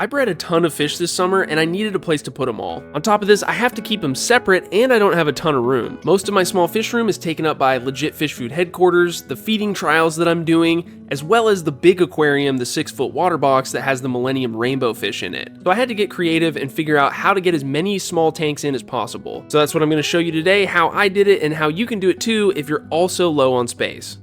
I bred a ton of fish this summer and I needed a place to put them all. On top of this, I have to keep them separate and I don't have a ton of room. Most of my small fish room is taken up by legit fish food headquarters, the feeding trials that I'm doing, as well as the big aquarium, the 6-foot water box that has the Millennium rainbow fish in it. So I had to get creative and figure out how to get as many small tanks in as possible. So that's what I'm going to show you today, how I did it and how you can do it too if you're also low on space.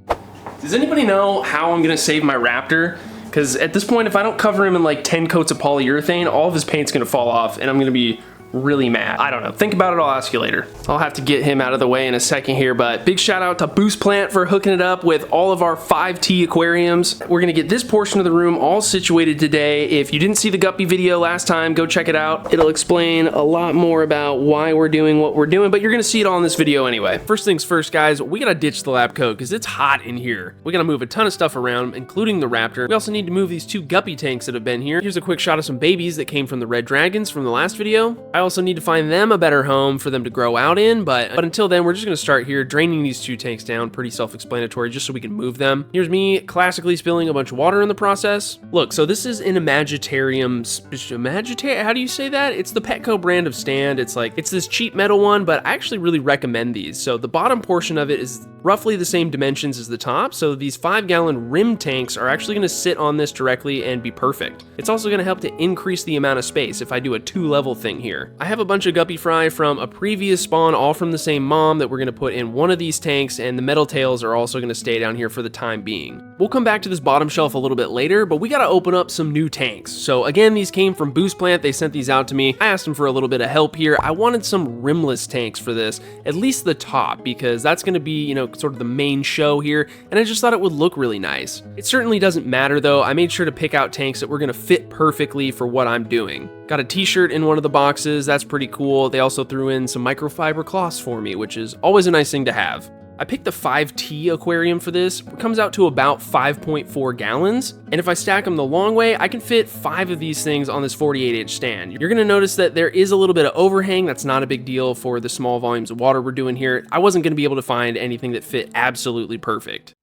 Does anybody know how I'm going to save my raptor? Because at this point, if I don't cover him in like 10 coats of polyurethane, all of his paint's going to fall off and I'm going to be really mad. I don't know. Think about it. I'll ask you later. I'll have to get him out of the way in a second here, but big shout out to Boost Plant for hooking it up with all of our 5T aquariums. We're going to get this portion of the room all situated today. If you didn't see the guppy video last time, go check it out. It'll explain a lot more about why we're doing what we're doing, but you're going to see it all in this video anyway. First things first, guys, we got to ditch the lab coat because it's hot in here. We got to move a ton of stuff around, including the raptor. We also need to move these 2 guppy tanks that have been here. Here's a quick shot of some babies that came from the red dragons from the last video. I also need to find them a better home for them to grow out in, but until then, we're just going to start here draining these 2 tanks down. Pretty self-explanatory, just so we can move them. Here's me classically spilling a bunch of water in the process. Look, so this is an Imagitarium, how do you say that? It's the Petco brand of stand. It's this cheap metal one, but I actually really recommend these. So the bottom portion of it is roughly the same dimensions as the top, so these 5-gallon rim tanks are actually going to sit on this directly and be perfect. It's also going to help to increase the amount of space if I do a 2-level thing here. I have a bunch of guppy fry from a previous spawn, all from the same mom, that we're going to put in one of these tanks, and the metal tails are also going to stay down here for the time being. We'll come back to this bottom shelf a little bit later, but we got to open up some new tanks. So again, these came from Boost Plant. They sent these out to me. I asked them for a little bit of help here. I wanted some rimless tanks for this, at least the top, because that's going to be, you know, sort of the main show here, and I just thought it would look really nice. It certainly doesn't matter though. I made sure to pick out tanks that were going to fit perfectly for what I'm doing. Got a t-shirt in one of the boxes. That's pretty cool. They also threw in some microfiber cloths for me, which is always a nice thing to have. I picked the 5T aquarium for this. It comes out to about 5.4 gallons. And if I stack them the long way, I can fit 5 of these things on this 48-inch stand. You're gonna notice that there is a little bit of overhang. That's not a big deal for the small volumes of water we're doing here. I wasn't gonna be able to find anything that fit absolutely perfect.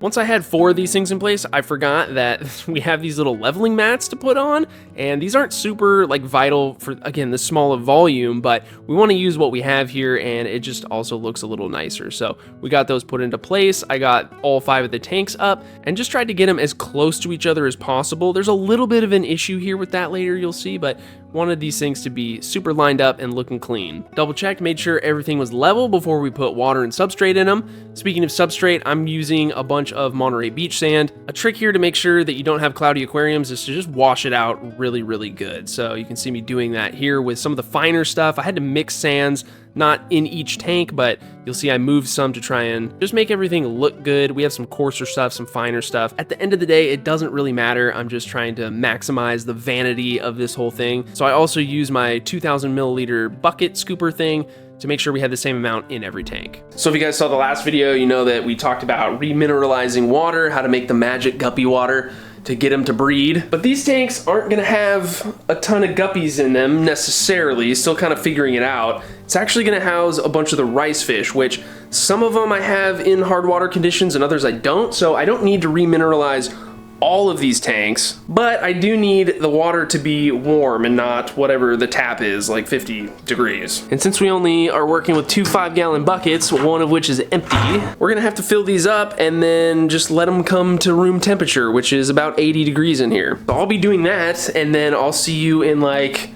Once I had 4 of these things in place, I forgot that we have these little leveling mats to put on, and these aren't super vital for, again, the smaller volume, but we want to use what we have here, and it just also looks a little nicer. So we got those put into place. I got all 5 of the tanks up and just tried to get them as close to each other as possible. There's a little bit of an issue here with that later, you'll see, but wanted these things to be super lined up and looking clean. Double checked, made sure everything was level before we put water and substrate in them. Speaking of substrate, I'm using a bunch of Monterey Beach sand. A trick here to make sure that you don't have cloudy aquariums is to just wash it out really, really good. So you can see me doing that here with some of the finer stuff. I had to mix sands, not in each tank, but you'll see I moved some to try and just make everything look good. We have some coarser stuff, some finer stuff. At the end of the day, it doesn't really matter. I'm just trying to maximize the vanity of this whole thing. So I also use my 2,000 milliliter bucket scooper thing to make sure we had the same amount in every tank. So if you guys saw the last video, you know that we talked about remineralizing water, how to make the magic guppy water to get them to breed. But these tanks aren't gonna have a ton of guppies in them necessarily, still kind of figuring it out. It's actually gonna house a bunch of the rice fish, which some of them I have in hard water conditions and others I don't, so I don't need to remineralize all of these tanks, but I do need the water to be warm and not whatever the tap is, like 50 degrees. And since we only are working with 2 5-gallon buckets, one of which is empty, we're gonna have to fill these up and then just let them come to room temperature, which is about 80 degrees in here. So I'll be doing that, and then I'll see you in like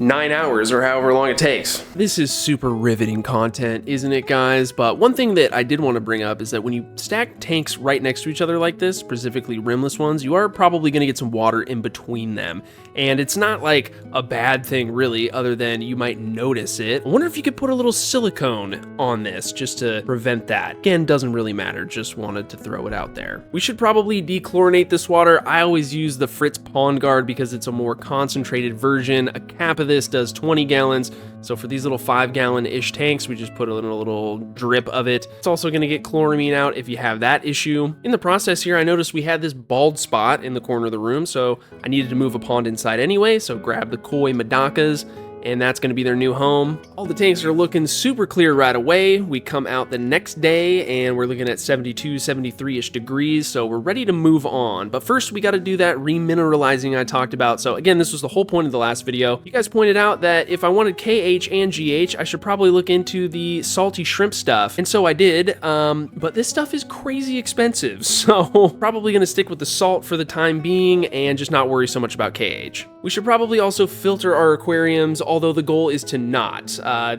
9 hours or however long it takes. This is super riveting content, isn't it, guys? But one thing that I did want to bring up is that when you stack tanks right next to each other like this, specifically rimless ones, you are probably going to get some water in between them. And it's not like a bad thing really, other than you might notice it. I wonder if you could put a little silicone on this just to prevent that. Again, doesn't really matter, just wanted to throw it out there. We should probably dechlorinate this water. I always use the Fritz Pond Guard because it's a more concentrated version. A cap of this does 20 gallons. So for these little 5-gallon-ish tanks, we just put a little drip of it. It's also going to get chloramine out if you have that issue. In the process here, I noticed we had this bald spot in the corner of the room, so I needed to move a pond inside anyway, so grab the koi madakas and that's going to be their new home. All the tanks are looking super clear right away. We come out the next day and we're looking at 72, 73-ish degrees, so we're ready to move on. But first, we got to do that remineralizing I talked about. So again, this was the whole point of the last video. You guys pointed out that if I wanted KH and GH, I should probably look into the salty shrimp stuff, and so I did, but this stuff is crazy expensive, so probably going to stick with the salt for the time being and just not worry so much about KH. We should probably also filter our aquariums, although the goal is to not.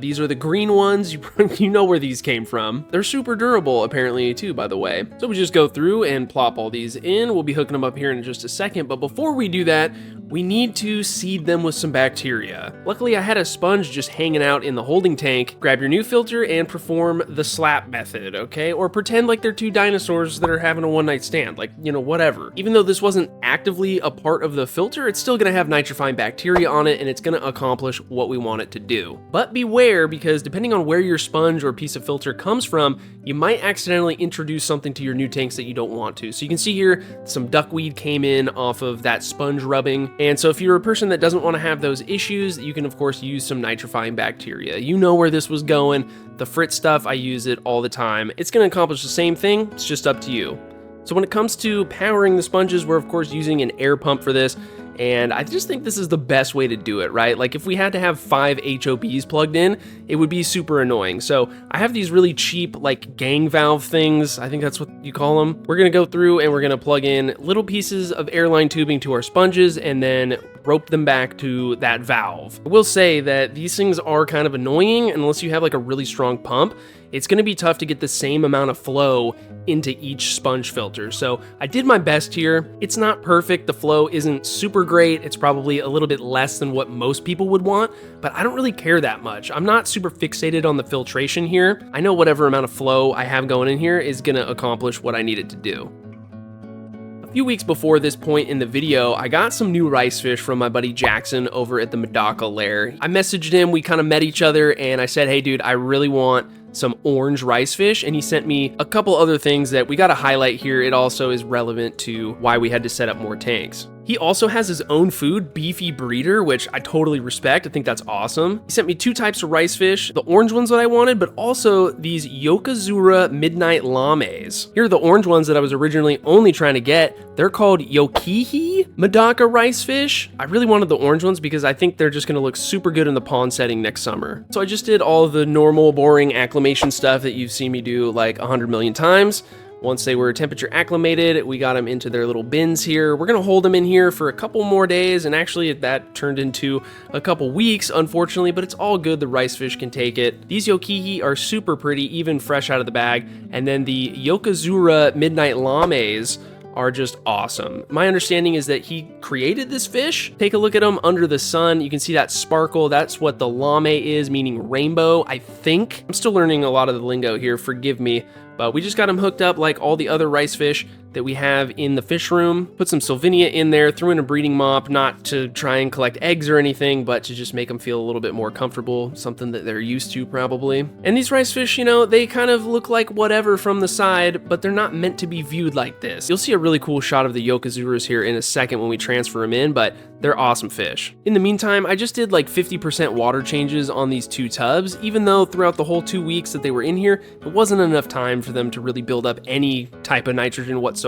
These are the green ones. You know where these came from. They're super durable, apparently, too, by the way. So we just go through and plop all these in. We'll be hooking them up here in just a second, but before we do that, we need to seed them with some bacteria. Luckily, I had a sponge just hanging out in the holding tank. Grab your new filter and perform the slap method, okay? Or pretend like they're two dinosaurs that are having a one-night stand, like, you know, whatever. Even though this wasn't actively a part of the filter, it's still gonna have nitrifying bacteria on it, and it's gonna accomplish what we want it to do. But beware, because depending on where your sponge or piece of filter comes from, you might accidentally introduce something to your new tanks that you don't want to. So you can see here, some duckweed came in off of that sponge rubbing. And so if you're a person that doesn't want to have those issues, you can of course use some nitrifying bacteria. You know where this was going. The Fritz stuff, I use it all the time. It's going to accomplish the same thing. It's just up to you. So when it comes to powering the sponges, we're of course using an air pump for this. And I just think this is the best way to do it, right? Like if we had to have 5 HOBs plugged in, it would be super annoying. So I have these really cheap like gang valve things. I think that's what you call them. We're gonna go through and we're gonna plug in little pieces of airline tubing to our sponges and then rope them back to that valve. I will say that these things are kind of annoying unless you have like a really strong pump. It's going to be tough to get the same amount of flow into each sponge filter. So I did my best here. It's not perfect. The flow isn't super great. It's probably a little bit less than what most people would want, but I don't really care that much. I'm not super fixated on the filtration here. I know whatever amount of flow I have going in here is going to accomplish what I need it to do. A few weeks before this point in the video, I got some new rice fish from my buddy Jackson over at the Medaka lair. I messaged him, we kind of met each other, and I said, hey dude, I really want some orange rice fish, and he sent me a couple other things that we got to highlight here. It also is relevant to why we had to set up more tanks. He also has his own food, Beefy Breeder, which I totally respect. I think that's awesome. He sent me 2 types of rice fish, the orange ones that I wanted, but also these Yokozuna Midnight Lames. Here are the orange ones that I was originally only trying to get. They're called Yokihi Medaka rice fish. I really wanted the orange ones because I think they're just gonna look super good in the pond setting next summer. So I just did all of the normal, boring acclimation stuff that you've seen me do like 100 million times. Once they were temperature acclimated, we got them into their little bins here. We're gonna hold them in here for a couple more days, and actually that turned into a couple weeks, unfortunately, but it's all good. The rice fish can take it. These Yokihi are super pretty, even fresh out of the bag. And then the Yokozuna Midnight Lames are just awesome. My understanding is that he created this fish. Take a look at him under the sun. You can see that sparkle. That's what the lame is, meaning rainbow, I think. I'm still learning a lot of the lingo here, forgive me. But we just got him hooked up like all the other rice fish that we have in the fish room. Put some Sylvinia in there, threw in a breeding mop, not to try and collect eggs or anything, but to just make them feel a little bit more comfortable, something that they're used to probably. And these rice fish, you know, they kind of look like whatever from the side, but they're not meant to be viewed like this. You'll see a really cool shot of the Yokozuras here in a second when we transfer them in, but they're awesome fish. In the meantime, I just did like 50% water changes on these 2 tubs, even though throughout the whole 2 weeks that they were in here, it wasn't enough time for them to really build up any type of nitrogen whatsoever.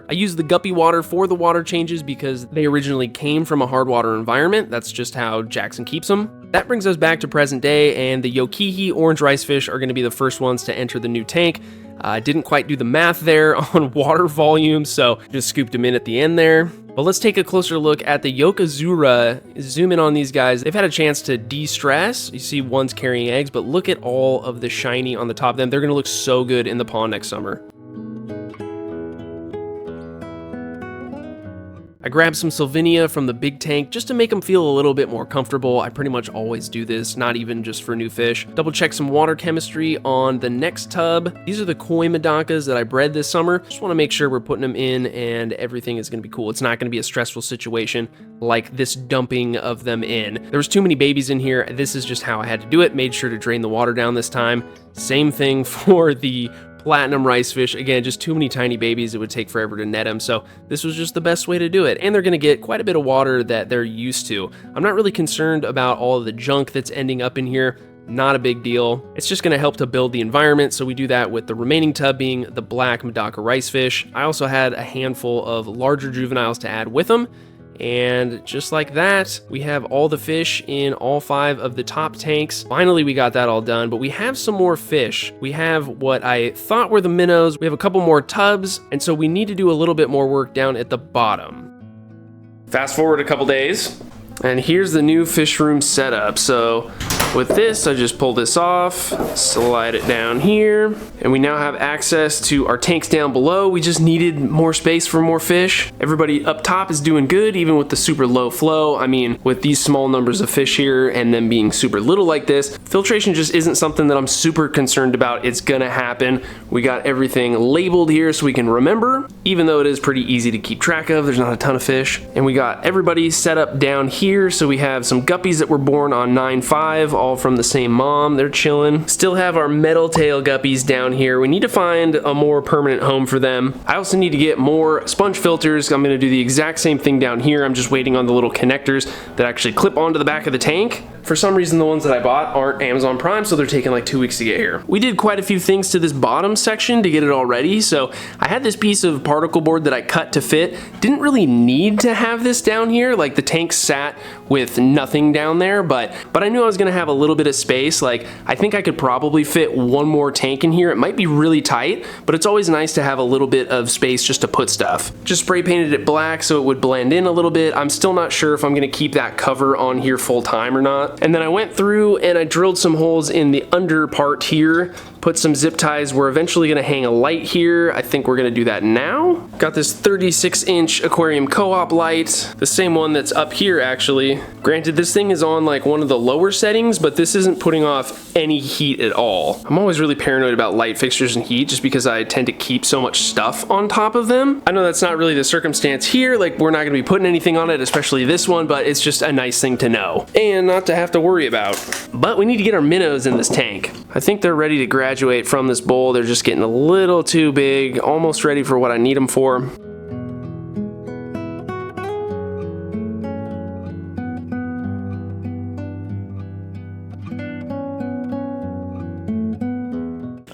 I used the guppy water for the water changes because they originally came from a hard water environment. That's just how Jackson keeps them. That brings us back to present day, and the Yokihi orange rice fish are going to be the first ones to enter the new tank. I didn't quite do the math there on water volume, so just scooped them in at the end there. But let's take a closer look at the Yokozuna. Zoom in on these guys. They've had a chance to de-stress. You see one's carrying eggs, but look at all of the shiny on the top of them. They're gonna look so good in the pond next summer. I grabbed some Sylvinia from the big tank just to make them feel a little bit more comfortable. I pretty much always do this, not even just for new fish. Double check some water chemistry on the next tub. These are the koi Medakas that I bred this summer. Just want to make sure we're putting them in and everything is going to be cool. It's not going to be a stressful situation like this dumping of them in. There was too many babies in here. This is just how I had to do it. Made sure to drain the water down this time. Same thing for the platinum rice fish. Again, just too many tiny babies. It would take forever to net them. So this was just the best way to do it. And they're going to get quite a bit of water that they're used to. I'm not really concerned about all of the junk that's ending up in here. Not a big deal. It's just going to help to build the environment. So we do that with the remaining tub being the black Medaka rice fish. I also had a handful of larger juveniles to add with them. And just like that, we have all the fish in all 5 of the top tanks. Finally, we got that all done, but we have some more fish. We have what I thought were the minnows. We have a couple more tubs, and so we need to do a little bit more work down at the bottom. Fast forward a couple days, and here's the new fish room setup. So with this, I just pull this off, slide it down here, and we now have access to our tanks down below. We just needed more space for more fish. Everybody up top is doing good, even with the super low flow. I mean, with these small numbers of fish here and them being super little like this, filtration just isn't something that I'm super concerned about. It's gonna happen. We got everything labeled here so we can remember, even though it is pretty easy to keep track of. There's not a ton of fish. And we got everybody set up down here. So we have some guppies that were born on 9/5, all from the same mom. They're chilling. Still have our metal tail guppies down here. We need to find a more permanent home for them. I also need to get more sponge filters. I'm going to do the exact same thing down here. I'm just waiting on the little connectors that actually clip onto the back of the tank. For some reason, the ones that I bought aren't Amazon Prime, so they're taking like 2 weeks to get here. We did quite a few things to this bottom section to get it all ready. So I had this piece of particle board that I cut to fit. Didn't really need to have this down here. Like the tank sat with nothing down there, but I knew I was gonna have a little bit of space. Like I think I could probably fit one more tank in here. It might be really tight, but it's always nice to have a little bit of space just to put stuff. Just spray painted it black so it would blend in a little bit. I'm still not sure if I'm gonna keep that cover on here full time or not. And then I went through and I drilled some holes in the under part here, put some zip ties. We're eventually gonna hang a light here. I think we're gonna do that now. Got this 36-inch aquarium co-op light, the same one that's up here actually. Granted, this thing is on like one of the lower settings, but this isn't putting off any heat at all. I'm always really paranoid about light fixtures and heat just because I tend to keep so much stuff on top of them. I know that's not really the circumstance here, like we're not gonna be putting anything on it, especially this one, but it's just a nice thing to know and not to have to worry about. But we need to get our minnows in this tank. I think they're ready to graduate from this bowl. They're just getting a little too big, almost ready for what I need them for.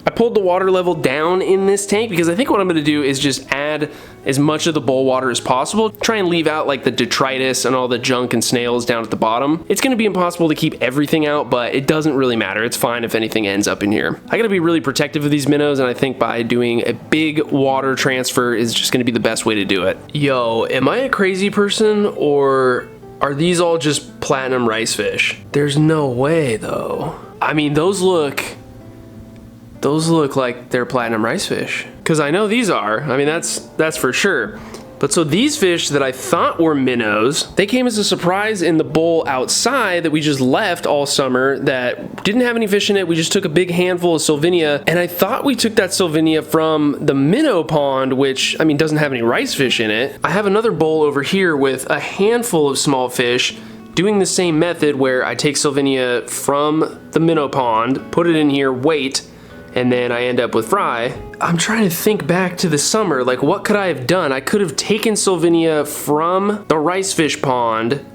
I pulled the water level down in this tank because I think what I'm going to do is just add as much of the bowl water as possible. Try and leave out like the detritus and all the junk and snails down at the bottom. It's going to be impossible to keep everything out, but it doesn't really matter. It's fine if anything ends up in here. I got to be really protective of these minnows, and I think by doing a big water transfer is just going to be the best way to do it. Yo, am I a crazy person, or are these all just platinum rice fish? There's no way though. I mean, those look like they're platinum rice fish. Because I know these are. I mean, that's for sure. But so these fish that I thought were minnows, they came as a surprise in the bowl outside that we just left all summer that didn't have any fish in it. We just took a big handful of Sylvinia, and I thought we took that Sylvinia from the minnow pond, which, I mean, doesn't have any rice fish in it. I have another bowl over here with a handful of small fish doing the same method where I take Sylvinia from the minnow pond, put it in here, wait, and then I end up with fry. I'm trying to think back to the summer, like what could I have done? I could have taken Sylvinia from the rice fish pond,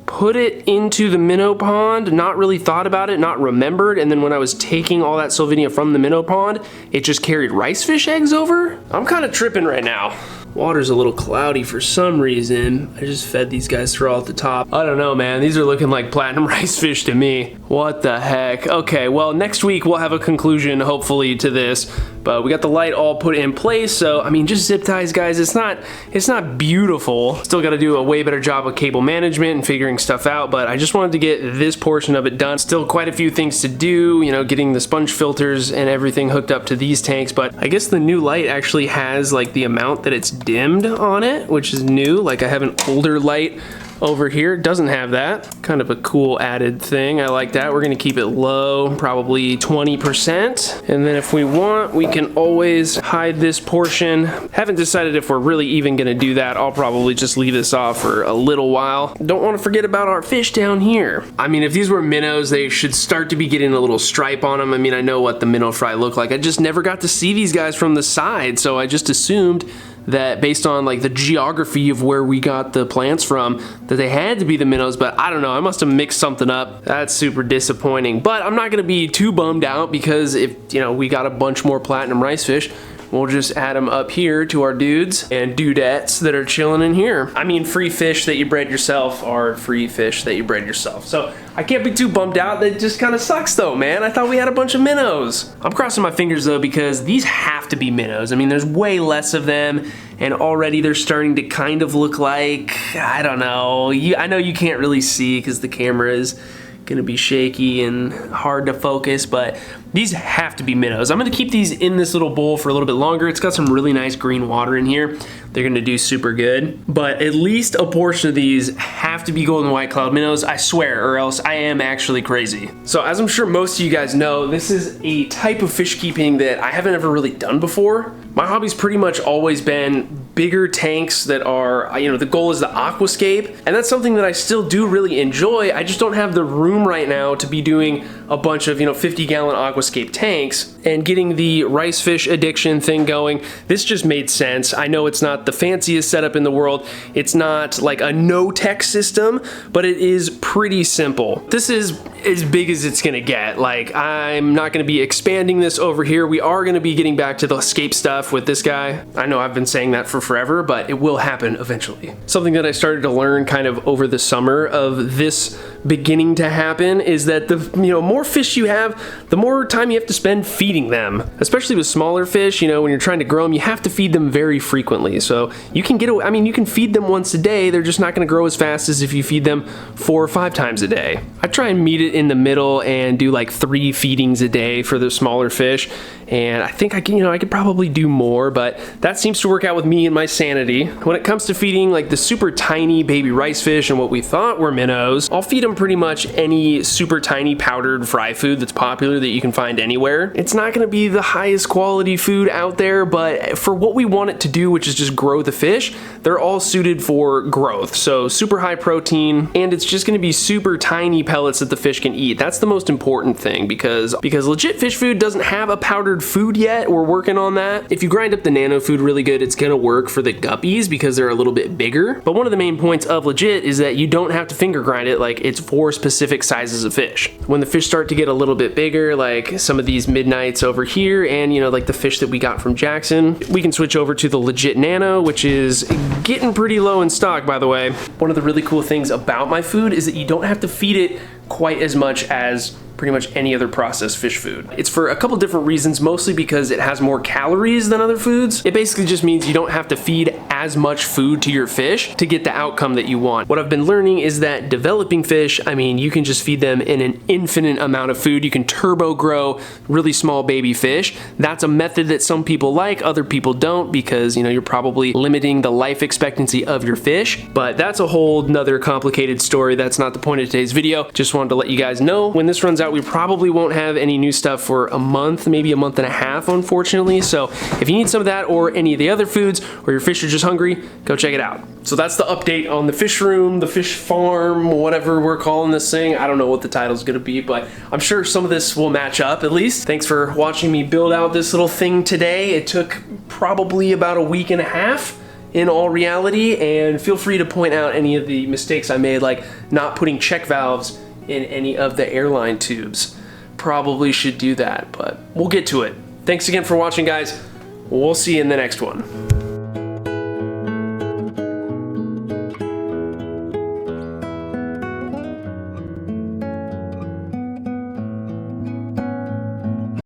put it into the minnow pond, not really thought about it, not remembered, and then when I was taking all that Sylvinia from the minnow pond, it just carried rice fish eggs over? I'm kind of tripping right now. Water's a little cloudy for some reason. I just fed these guys throughout the top. I don't know, man. These are looking like platinum rice fish to me. What the heck? Okay, well, next week we'll have a conclusion, hopefully, to this. But we got the light all put in place, so, I mean, just zip ties, guys. It's not beautiful. Still got to do a way better job of cable management and figuring stuff out, but I just wanted to get this portion of it done. Still quite a few things to do, you know, getting the sponge filters and everything hooked up to these tanks, but I guess the new light actually has, like, the amount that it's dimmed on it, which is new. Like, I have an older light over here doesn't have that. Kind of a cool added thing. I like that. We're gonna keep it low, probably 20%. And then if we want, we can always hide this portion. Haven't decided if we're really even gonna do that. I'll probably just leave this off for a little while. Don't wanna forget about our fish down here. I mean, if these were minnows, they should start to be getting a little stripe on them. I mean, I know what the minnow fry look like. I just never got to see these guys from the side, so I just assumed that based on like the geography of where we got the plants from, that they had to be the minnows, but I don't know, I must have mixed something up. That's super disappointing, but I'm not gonna be too bummed out because if, you know, we got a bunch more platinum rice fish, we'll just add them up here to our dudes and dudettes that are chilling in here. I mean, free fish that you bred yourself are free fish that you bred yourself. So I can't be too bummed out. That just kind of sucks though, man. I thought we had a bunch of minnows. I'm crossing my fingers though because these have to be minnows. I mean, there's way less of them and already they're starting to kind of look like, I don't know. I know you can't really see because the camera is gonna be shaky and hard to focus, but these have to be minnows. I'm gonna keep these in this little bowl for a little bit longer. It's got some really nice green water in here. They're gonna do super good, but at least a portion of these have to be golden white cloud minnows, I swear, or else I am actually crazy. So as I'm sure most of you guys know, this is a type of fish keeping that I haven't ever really done before. My hobby's pretty much always been bigger tanks that are, you know, the goal is the aquascape, and that's something that I still do really enjoy. I just don't have the room right now to be doing a bunch of, you know, 50-gallon aquascape tanks and getting the rice fish addiction thing going. This just made sense. I know it's not the fanciest setup in the world. It's not like a no-tech system, but it is pretty simple. This is as big as it's gonna get. Like, I'm not gonna be expanding this over here. We are gonna be getting back to the escape stuff with this guy. I know I've been saying that for forever, but it will happen eventually. Something that I started to learn kind of over the summer of this beginning to happen is that the, you know, more fish you have, the more time you have to spend feeding them. Especially with smaller fish, you know, when you're trying to grow them, you have to feed them very frequently. So you can get away, I mean, you can feed them once a day, they're just not gonna grow as fast as if you feed them 4 or 5 times a day. I try and meet it in the middle and do like 3 feedings a day for the smaller fish. And I think I can, you know, I could probably do more, but that seems to work out with me and my sanity. When it comes to feeding like the super tiny baby rice fish and what we thought were minnows, I'll feed them pretty much any super tiny powdered fry food that's popular that you can find anywhere. It's not gonna be the highest quality food out there, but for what we want it to do, which is just grow the fish, they're all suited for growth. So super high protein, and it's just gonna be super tiny pellets that the fish can eat. That's the most important thing because legit fish food doesn't have a powdered food yet. We're working on that. If you grind up the nano food really good, it's gonna work for the guppies because they're a little bit bigger. But one of the main points of legit is that you don't have to finger grind it. Like, it's for specific sizes of fish. When the fish start to get a little bit bigger, like some of these midnights over here, and you know, like the fish that we got from Jackson, we can switch over to the legit nano, which is getting pretty low in stock, by the way. One of the really cool things about my food is that you don't have to feed it quite as much as pretty much any other processed fish food. It's for a couple different reasons, mostly because it has more calories than other foods. It basically just means you don't have to feed as much food to your fish to get the outcome that you want. What I've been learning is that developing fish, I mean, you can just feed them in an infinite amount of food. You can turbo grow really small baby fish. That's a method that some people like, other people don't, because, you know, you're probably limiting the life expectancy of your fish. But that's a whole nother complicated story. That's not the point of today's video. Just wanted to let you guys know when this runs out, we probably won't have any new stuff for a month, maybe a month and a half, unfortunately. So if you need some of that or any of the other foods, or your fish are just hungry, go check it out. So that's the update on the fish room, the fish farm, whatever we're calling this thing. I don't know what the title's gonna be, but I'm sure some of this will match up at least. Thanks for watching me build out this little thing today. It took probably about a week and a half in all reality, and feel free to point out any of the mistakes I made, like not putting check valves in any of the airline tubes. Probably should do that, but we'll get to it. Thanks again for watching, guys. We'll see you in the next one.